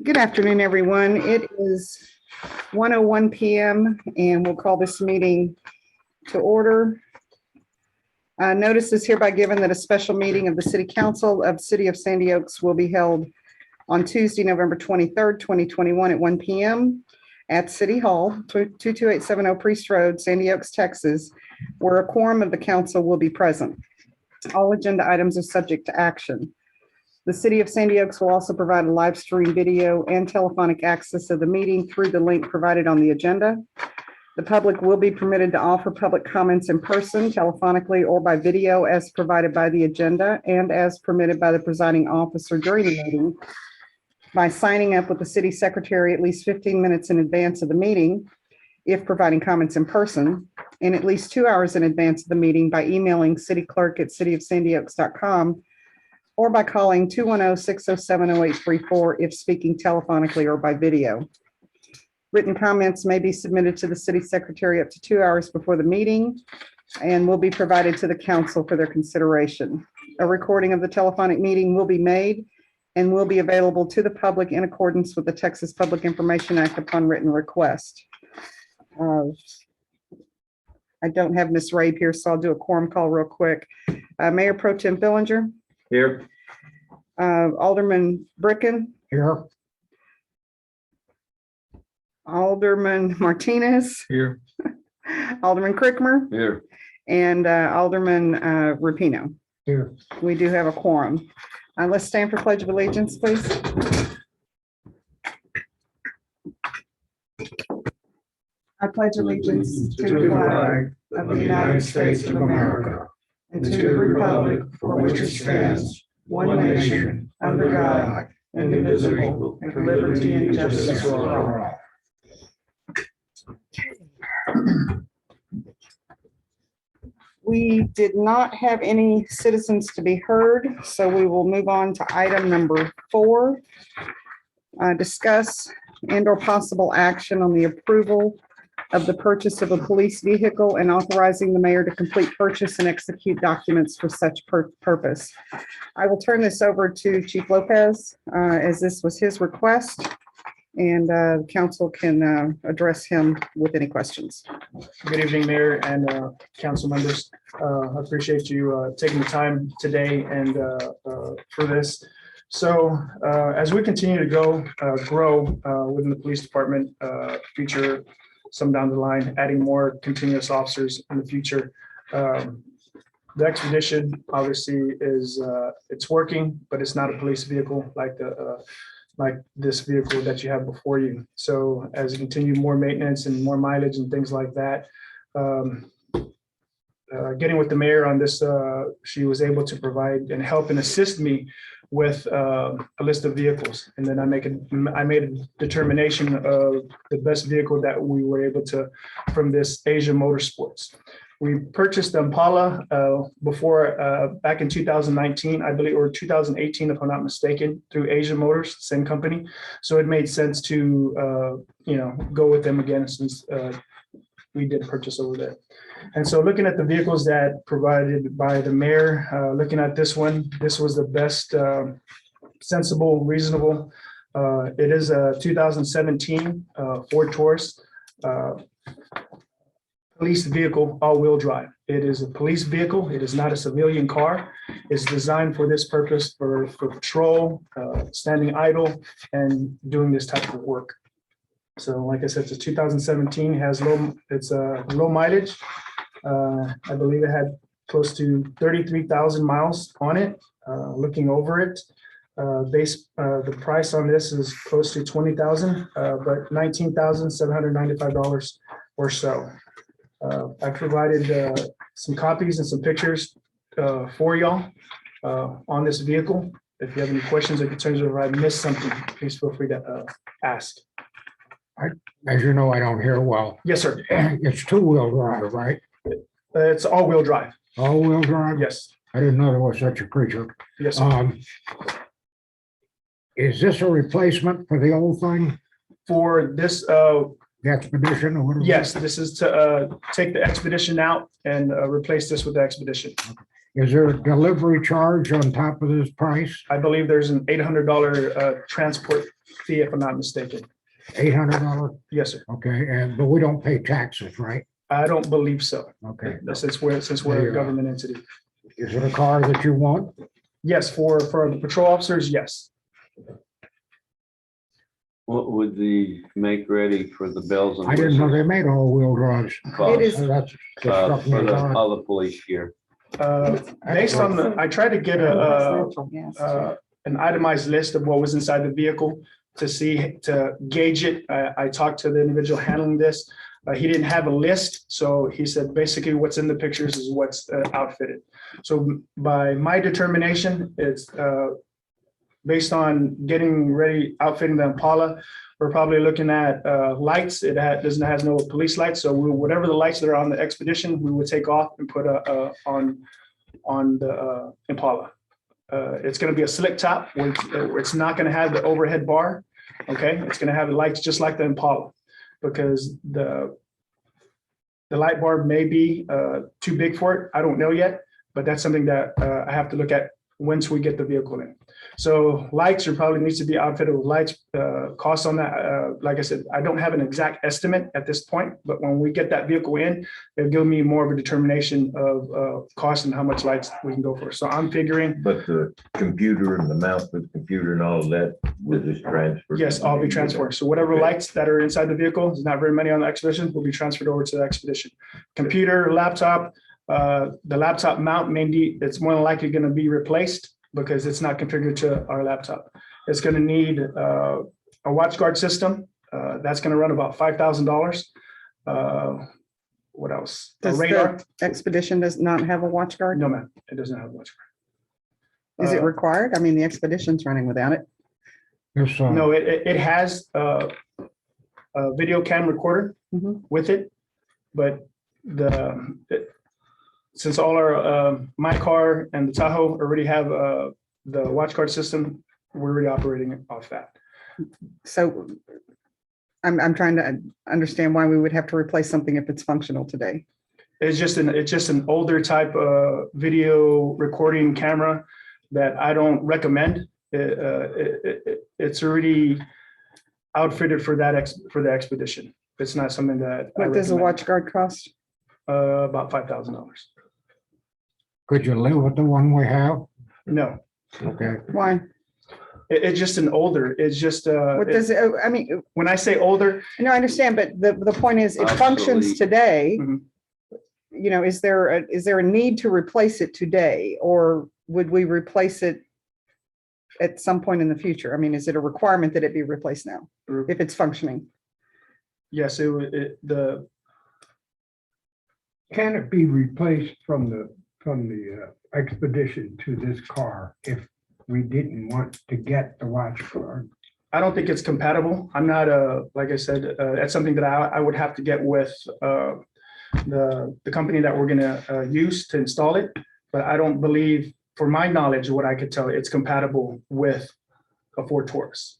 Good afternoon, everyone. It is 1:01 p.m. and we'll call this meeting to order. Notice is hereby given that a special meeting of the City Council of the City of Sandy Oaks will be held on Tuesday, November 23rd, 2021 at 1 p.m. at City Hall, 22870 Priest Road, Sandy Oaks, Texas, where a quorum of the council will be present. All agenda items are subject to action. The City of Sandy Oaks will also provide a live stream video and telephonic access of the meeting through the link provided on the agenda. The public will be permitted to offer public comments in person, telephonically, or by video as provided by the agenda and as permitted by the presiding officer during the meeting by signing up with the city secretary at least 15 minutes in advance of the meeting, if providing comments in person, and at least 2 hours in advance of the meeting by emailing cityclerk@cityofsandyoaks.com or by calling 210-607-0834 if speaking telephonically or by video. Written comments may be submitted to the city secretary up to 2 hours before the meeting and will be provided to the council for their consideration. A recording of the telephonic meeting will be made and will be available to the public in accordance with the Texas Public Information Act upon written request. I don't have Ms. Rabe here, so I'll do a quorum call real quick. Mayor Pro Tem Fillinger. Here. Alderman Bricken. Here. Alderman Martinez. Here. Alderman Crickmer. Here. And Alderman Rapino. Here. We do have a quorum. Let's stand for Pledge of Allegiance, please. I pledge allegiance to the flag of the United States of America and to the republic for which it stands, one nation, under God, indivisible, with liberty and justice for all. We did not have any citizens to be heard, so we will move on to item number 4. Discuss and/or possible action on the approval of the purchase of a police vehicle and authorizing the mayor to complete purchase and execute documents for such purpose. I will turn this over to Chief Lopez, as this was his request, and council can address him with any questions. Good evening, Mayor and council members. I appreciate you taking the time today and for this. So as we continue to grow within the police department, future some down the line, adding more continuous officers in the future. The Expedition obviously is it's working, but it's not a police vehicle like this vehicle that you have before you. So as you continue more maintenance and more mileage and things like that, getting with the mayor on this, she was able to provide and help and assist me with a list of vehicles. And then I made a determination of the best vehicle that we were able to from this Asia Motorsports. We purchased the Impala before back in 2019, I believe, or 2018, if I'm not mistaken, through Asia Motors, same company. So it made sense to go with them again since we did purchase over there. And so looking at the vehicles that provided by the mayor, looking at this one, this was the best, sensible, reasonable. It is a 2017 Ford Taurus. Police vehicle, all-wheel drive. It is a police vehicle. It is not a civilian car. It's designed for this purpose, for patrol, standing idle, and doing this type of work. So, like I said, it's a 2017. Has low mileage. I believe it had close to 33,000 miles on it. Looking over it, the price on this is close to $20,000, but $19,795 or so. I provided some copies and some pictures for y'all on this vehicle. If you have any questions or concerns or if I missed something, please feel free to ask. As you know, I don't hear well. Yes, sir. It's two-wheel drive, right? It's all-wheel drive. All-wheel drive? Yes. I didn't know there was such a creature. Yes, sir. Is this a replacement for the old thing? For this, The Expedition or whatever? yes, this is to take the Expedition out and replace this with the Expedition. Is there a delivery charge on top of this price? I believe there's an $800 transport fee, if I'm not mistaken. $800? Yes, sir. Okay, but we don't pay taxes, right? I don't believe so, Okay. since we're Yeah. a government entity. Is it a car that you want? Yes, for the patrol officers, yes. What would the make ready for the bells and I didn't know whistles they made all-wheel drives. cost, It is- So that's just struck me for as the odd. other police gear? Based on I tried to get Yes. an itemized list of what was inside the vehicle to gauge it. I talked to the individual handling this. He didn't have a list, so he said basically what's in the pictures is what's outfitted. So by my determination, it's based on getting ready, outfitting the Impala. We're probably looking at lights. It has no police lights, so whatever the lights that are on the Expedition, we would take off and put on the Impala. It's going to be a slick top. It's not going to have the overhead bar. Okay, it's going to have the lights just like the Impala, because the light bar may be too big for it. I don't know yet, but that's something that I have to look at once we get the vehicle in. So lights, probably needs to be outfitted with lights. Costs on that, like I said, I don't have an exact estimate at this point, but when we get that vehicle in, it'll give me more of a determination of cost and how much lights we can go for. So I'm figuring, But the computer and the mount for the computer and all of that will just transfer? yes, I'll be transferring. So whatever Okay. lights that are inside the vehicle, there's not very many on the Expedition, will be transferred over to the Expedition. Computer, laptop, the laptop mount it's more than likely going to be replaced because it's not configured to our laptop. It's going to need a watch guard system. That's going to run about $5,000. What else? A Does radar? the Expedition does not have a watch guard? No, ma'am, it doesn't have a watch guard. Is it required? I mean, the Expedition's running without it. This, No, it has a video cam recorder Mhm. with it, but since all our, my car and the Tahoe already have the watch guard system, we're already operating it off that. So I'm trying to understand why we would have to replace something if it's functional today. It's just an older type of video recording camera that I don't recommend. It's already outfitted for for the Expedition. It's not something that. I What does a recommend. watch guard cost? About $5,000. could you live with the one we have? No, Okay, Why? it's just an older, it's just, What does it, I mean, when I say older, no, I understand, but the point is it functions Obsolete. today. Mhm. You know, is there a need to replace it today, or would we replace it at some point in the future? I mean, is it a requirement that it be replaced now if it's functioning? yes, the Can it be replaced from the Expedition to this car if we didn't want to get the watch guard? I don't think it's compatible. I'm not like I said, that's something that I would have to get with the company that we're gonna use to install it. But I don't believe, for my knowledge, what I could tell, it's compatible with a Ford Taurus.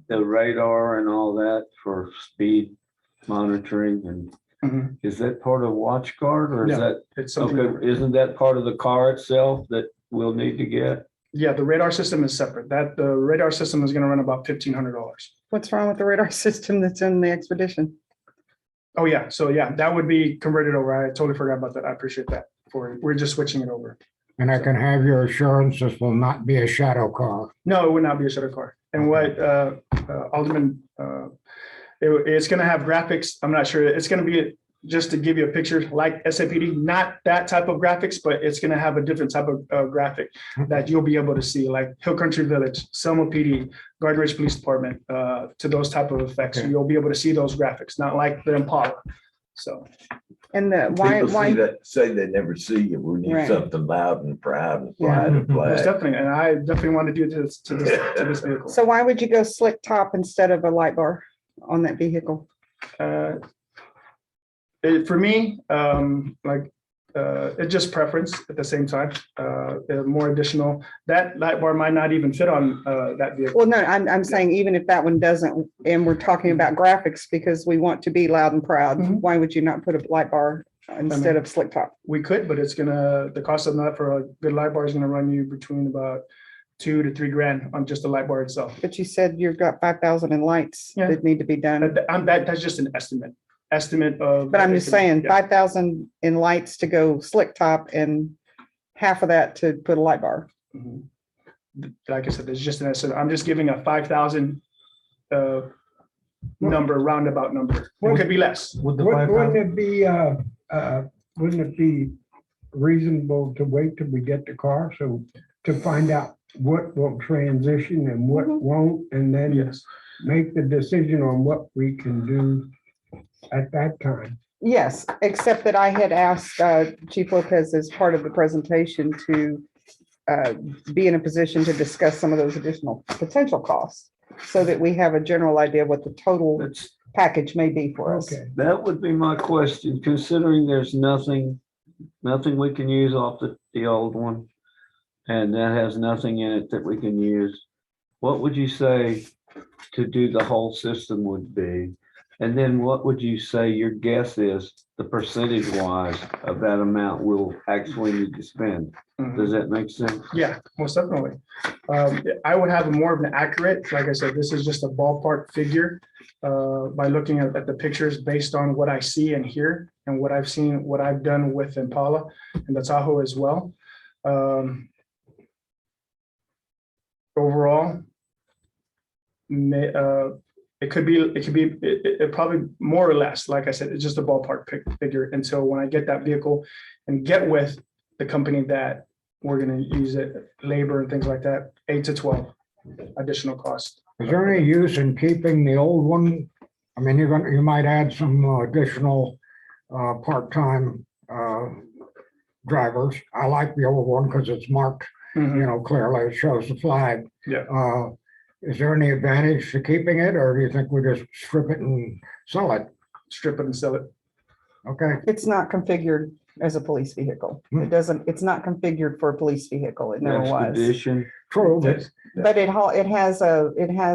The radar and all that for speed monitoring, and Mhm. is that part of watch guard, or is No. that, It's something, okay, isn't that part of the car itself that we'll need to get? yeah, the radar system is separate. The radar system is gonna run about $1,500. What's wrong with the radar system that's in the Expedition? Oh, yeah. So yeah, that would be converted over. I totally forgot about that. I appreciate that. We're just switching it over. and I can have your assurance this will not be a shadow car. No, it would not be a shutter car. And what Alderman, it's going to have graphics. I'm not sure. It's going to be, just to give you a picture, like SAPD, not that type of graphics, but it's going to have a different type of graphic that you'll be able to see, like Hill Country Village, Selma PD, Garden Ridge Police Department, to those type of effects. Okay. You'll be able to see those graphics, not like the Impala. So. And the, why, People why, say they never see you. We need Right. something loud and proud and Yeah. fly the Most flag. definitely, and I definitely want to do this to this vehicle. so why would you go slick top instead of a light bar on that vehicle? For me, it's just preference at the same time. More additional, that light bar might not even fit on that vehicle. Well, no, I'm saying even if that one doesn't, and we're talking about graphics because we want to be loud and proud, Mhm. why would you not put a light bar instead of slick top? We could, but the cost of that for a good light bar is gonna run you between about $2,000 to $3,000 on just the light bar itself. But you said you've got 5,000 in lights Yeah. that need to be done. That's just an estimate of. But I'm just saying, Yeah. 5,000 in lights to go slick top and half of that to put a light bar. Mhm. Like I said, there's just an estimate. I'm just giving a 5,000 number, roundabout number. It could be less. Wouldn't it be reasonable to wait till we get the car, so to find out what will transition and what won't, and then Yes. make the decision on what we can do at that time? Yes, except that I had asked Chief Lopez as part of the presentation to be in a position to discuss some of those additional potential costs so that we have a general idea of what the total That's, package may be for us. Okay, that would be my question, considering there's nothing we can use off the old one. And that has nothing in it that we can use. What would you say to do the whole system would be? And then what would you say your guess is the percentage wise of that amount we'll actually need to spend? Mhm. Does that make sense? Yeah, most definitely. I would have more of an accurate, like I said, this is just a ballpark figure. By looking at the pictures based on what I see and hear and what I've seen, what I've done with Impala and the Tahoe as well. Overall, it could be probably more or less, like I said, it's just a ballpark figure until when I get that vehicle and get with the company that we're gonna use it, labor and things like that, 8 to 12 additional costs. Is there any use in keeping the old one? I mean, you might add some additional part-time drivers. I like the old one because it's marked, clearly, it shows the flag. Yeah. Is there any advantage to keeping it, or do you think we just strip it and sell it? Strip it and sell it. Okay, It's not configured as a police vehicle. It's not configured for a police vehicle. It never was. Expedition, true, but Yes. But it has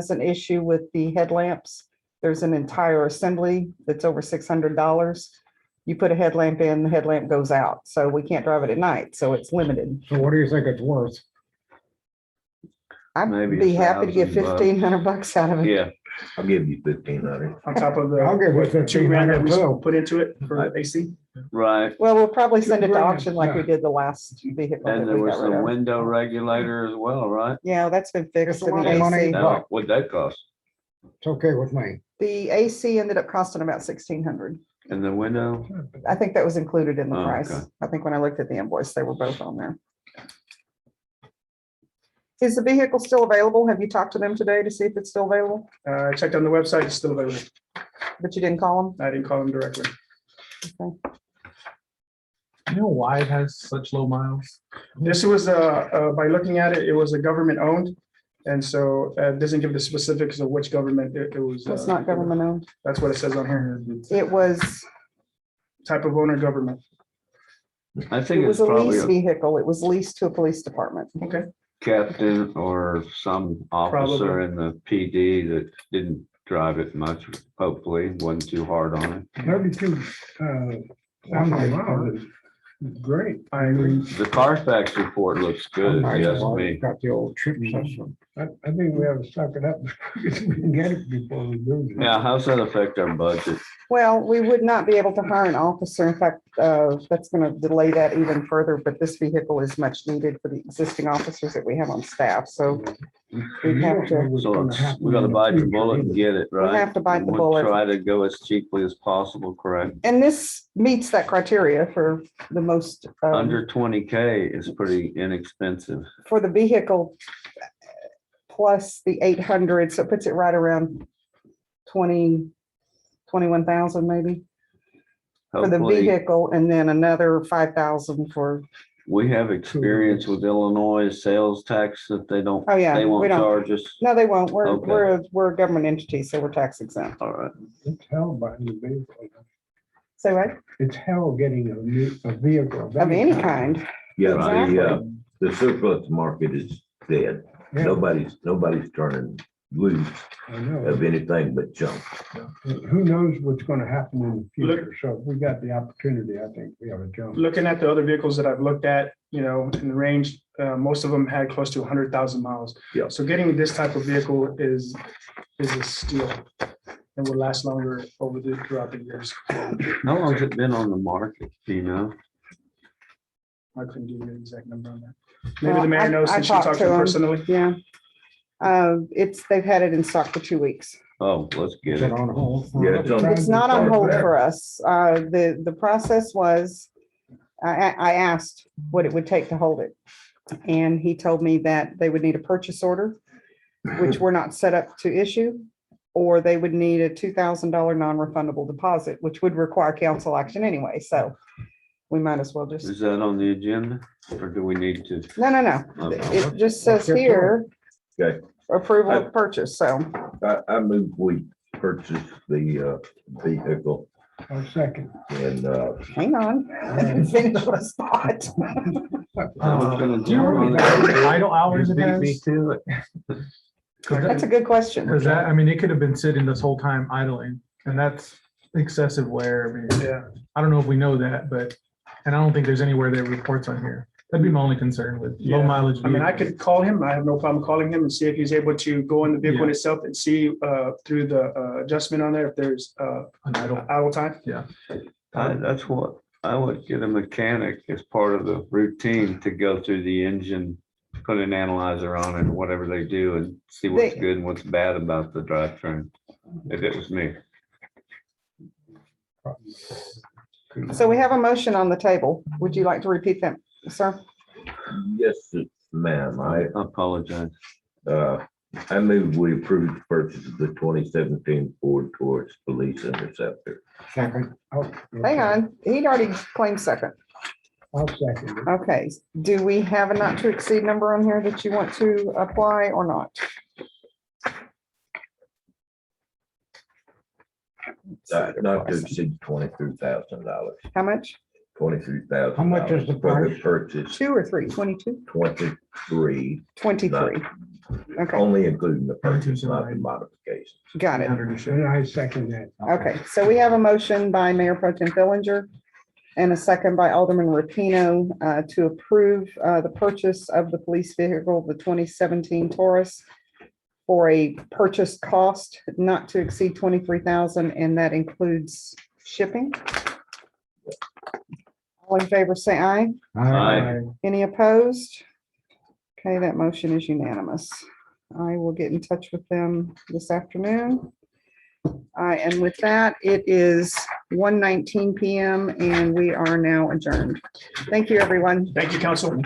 an issue with the headlamps. There's an entire assembly that's over $600. You put a headlamp in, the headlamp goes out. So we can't drive it at night. So it's limited. so what do you think it's worth? I'd Maybe be happy to get $1,000. $1,500 out of it. yeah, I'll give you 1,500. On top of I'll give it the $2,000 that we 1,500 put into it for AC. right. Well, we'll probably send it to $2,000, auction like we yeah. did the last vehicle. And that there we was got the rid of. window regulator as well, right? Yeah, that's been fixed It's a in the lot of money. AC. Now, what'd that cost? It's okay with me. The AC ended up costing about $1,600. And the window? I think that was included in the Oh, price. okay. I think when I looked at the invoice, they were both on there. Is the vehicle still available? Have you talked to them today to see if it's still available? I checked on the website, it's still available. But you didn't call them? I didn't call them directly. You know why it has such low miles? This was, by looking at it, it was a government owned. And so it doesn't give the specifics of which government it was. It's not government owned. That's what it says on here. It was, Type of owner, government. I think it it's was a probably lease a vehicle. It was leased to a police department. Okay. captain or some officer Probably. in the PD that didn't drive it much, hopefully, wasn't too hard on it. 32 thousand miles is great. I agree. The Carfax report looks good, if you ask me. Got the old chip system. I think we have to suck it up because we can get it before we lose it. Now, how's that affect our budget? Well, we would not be able to hire an officer. In fact, that's going to delay that even further, but this vehicle is much needed for the existing officers that we have on staff. So we'd have to, So we gotta bite the bullet and get it, right? have to bite the We'll bullet. Try to go as cheaply as possible, correct? and this meets that criteria for the most, Under 20K is pretty inexpensive. for the vehicle plus the 800, so it puts it right around 21,000 maybe for the Hopefully, vehicle, and then another 5,000 for, we have experience with Illinois sales tax that they don't, oh yeah, they we won't don't, charge us. no, they won't. We're, Okay. we're a government entity, so we're tax exempt. All right. It's hell buying the vehicle. So, right, It's hell getting a vehicle. of any kind. Yeah, Exactly. the surplus market is dead. Yeah. Nobody's turning lose I know. of anything but junk. Who knows what's gonna happen in the future? So if we got the opportunity, I think we ought to jump. Looking at the other vehicles that I've looked at, in the range, most of them had close to 100,000 miles. Yeah. So getting this type of vehicle is a steal and will last longer throughout the years. How long's it been on the market? Do you know? I couldn't give you the exact number on that. Maybe Well, the mayor knows I since she talked to him him. personally. Yeah. They've had it in stock for 2 weeks. Oh, let's get Is it it. on hold? for Yeah, us? it's on- It's not on Sorry. hold for us. The process was, I asked what it would take to hold it. And he told me that they would need a purchase order, which we're not set up to issue, or they would need a $2,000 non-refundable deposit, which would require council action anyway. So we might as well just, Is that on the agenda or do we need to? no. It just says here, Okay, approval of purchase. So I move we purchase the vehicle A second. and hang on, I didn't finish my spot. I was gonna Do you remember jump on it. the idle hours it Beat me has? to it. That's a good question. Because that, I mean, it could have been sitting this whole time idling, and that's excessive wear. I mean, Yeah. I don't know if we know that, but, and I don't think there's anywhere that reports on here. That'd be my only concern with low Yeah. mileage. I mean, I vehicles. could call him. I have no problem calling him and see if he's able to go in the vehicle Yeah. itself and see through the adjustment on there if there's An idle. idle time. That's what, I would get a mechanic as part of the routine to go through the engine, put an analyzer on it, whatever they do and see what's They- good and what's bad about the drivetrain. If it was me. So we have a motion on the table. Would you like to repeat that, sir? yes, ma'am, I apologize. I move we approve the purchase of the 2017 Ford Taurus Police Interceptor. Second. Oh, Hang on, he'd already claimed second. I'll second it. Okay, do we have a not to exceed number on here that you want to apply or not? Not to exceed $23,000, How much? $23,000. How much is the For the price? purchase, 2 or 3? 22? 23, 23. Okay, only including the purchase, not the 22. modification. got it. And I second that. Okay, so we have a motion by Mayor Pro Tem Fillinger and a second by Alderman Rapino to approve the purchase of the police vehicle, the 2017 Taurus, for a purchase cost not to exceed 23,000, and that includes shipping. All in favor, say aye. Aye. Any opposed? Okay, that motion is unanimous. I will get in touch with them this afternoon. And with that, it is 1:19 PM and we are now adjourned. Thank you, everyone. Thank you, council.